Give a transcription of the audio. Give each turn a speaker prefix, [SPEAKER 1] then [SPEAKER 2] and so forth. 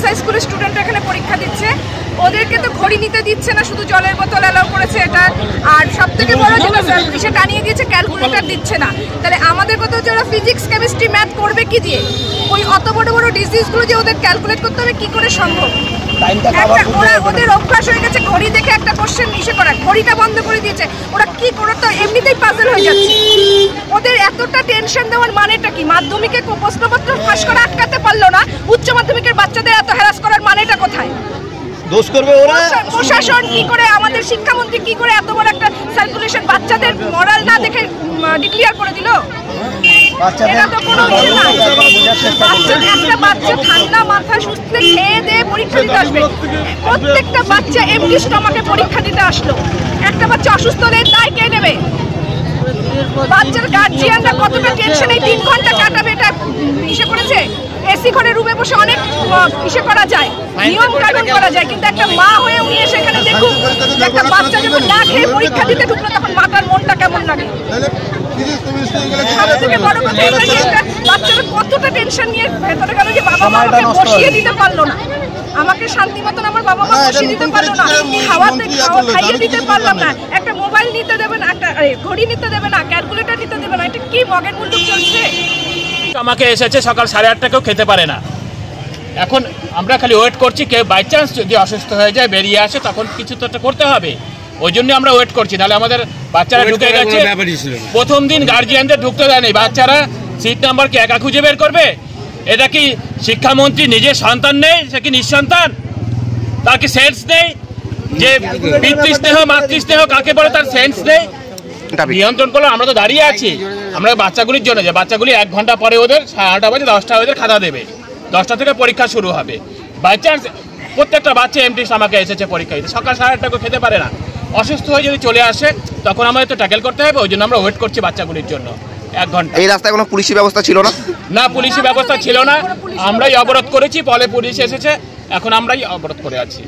[SPEAKER 1] মাদ্রাসা স্কুলের স্টুডেন্ট এখানে পরীক্ষা দিচ্ছে, ওদেরকে তো ঘড়ি নিতে দিচ্ছে না, শুধু জলের বোতল অ্যালাউ করেছে এটা। আর সব থেকে বড় যেটা সে টানিয়ে দিয়েছে, ক্যালকুলেটর দিচ্ছে না। তাহলে আমাদের কথা হচ্ছে ওরা ফিজিক্স কেমিস্ট্রি ম্যাথ করবে কি দিয়ে? ওই অত বড় বড় ডিজিজগুলো যে ওদের ক্যালকুলেট করতে হবে কি করে সম্ভব? ওদের অভ্যাস হয়ে গেছে ঘড়ি দেখে একটা কোশ্চেন ইসে করা, ঘড়িটা বন্ধ করে দিয়েছে। ওরা কি করে, তো এমনিতেই পাজল হয়ে যাচ্ছে। ওদের এতটা টেনশন দেওয়ার মানেটা কি? মাধ্যমিকে প্রশ্নপত্র ফাঁস করা আটকাতে পারলো না, উচ্চ মাধ্যমিকের বাচ্চাদের এত হ্যারাস করার মানেটা কোথায়?
[SPEAKER 2] দোষ করবে ওরা।
[SPEAKER 1] প্রশাসন কি করে, আমাদের শিক্ষামন্ত্রী কি করে এত বড় একটা সার্কুলেশন বাচ্চাদের মরাল না দেখে ডিক্লেয়ার করে দিল? এটা তো কোনো ইস্যু না। একটা বাচ্চা ঠান্ডা মাথা সুস্থ খেয়ে দিয়ে পরীক্ষা দিতে আসবে, প্রত্যেকটা বাচ্চা এমডি স্টমাকে পরীক্ষা দিতে আসলো। একটা বাচ্চা অসুস্থ হলে দায় কে নেবে? বাচ্চার গার্জিয়ানরা কতটা টেনশনে 3 ঘন্টা কাটাবে এটা ইসে করেছে। এসি ঘরে রুমে বসে অনেক ইসে করা যায়, নিয়ম কানুন করা যায়, কিন্তু একটা মা হয়ে উনি সেখানে দেখুন একটা বাচ্চা যখন না খেয়ে পরীক্ষা দিতে ঢুকলো তখন মাতার মনটা কেমন লাগে? সবথেকে বড় কথা এটা যে বাচ্চারা কতটা টেনশন নিয়ে ভেতরে গেল যে বাবা মা আমাকে বসিয়ে দিতে পারলো না, আমাকে শান্তি মতন আমার বাবা মা বসিয়ে দিতে পারলো না, খাইয়ে দিতে পারলাম না, একটা মোবাইল নিতে দেবে না, একটা ঘড়ি নিতে দেবে না, ক্যালকুলেটর নিতে দেবে না। এটা কি মগের মূল্য চলছে?
[SPEAKER 3] আমাকে এসেছে সকাল 8:30 কেউ খেতে পারে না। এখন আমরা খালি ওয়েট করছি, কেউ বাই চান্স যদি অসুস্থ হয়ে যায় বেরিয়ে আসে তখন কিছু তো একটা করতে হবে, ওই জন্য আমরা ওয়েট করছি। নাহলে আমাদের বাচ্চারা ঢুকে গেছে, প্রথম দিন গার্জিয়ানদের ঢুকতে দেয়নি, বাচ্চারা সিট নাম্বারকে একা খুঁজে বের করবে। এটা কি শিক্ষামন্ত্রী নিজের সন্তান নেই, সে কি নিঃসন্তান? তার কি সেন্স নেই যে পিতৃস্নেহ মাতৃস্নেহ কাকে বলে? তার সেন্স নেই। নিয়ন্ত্রণ করলে আমরা তো দাঁড়িয়ে আছি, আমরা বাচ্চাগুলির জন্য যে বাচ্চাগুলি 1 ঘন্টা পরে ওদের 8:30 বাজে 10টা ওদের খাতা দেবে, 10টা থেকে পরীক্ষা শুরু হবে। বাই চান্স প্রত্যেকটা বাচ্চা এমটি আমাকে এসেছে পরীক্ষা দিতে, সকাল 8:30 খেতে পারে না, অসুস্থ হয়ে যদি চলে আসে তখন আমাদের তো ট্যাকেল করতে হবে। ওই জন্য আমরা ওয়েট করছি বাচ্চাগুলির জন্য 1 ঘন্টা।
[SPEAKER 2] এই রাস্তায় কোনো পুলিশি ব্যবস্থা ছিল না?
[SPEAKER 3] না, পুলিশি ব্যবস্থা ছিল না, আমরাই অবরোধ করেছি, পরে পুলিশ এসেছে, এখন আমরাই অবরোধ করে আছি।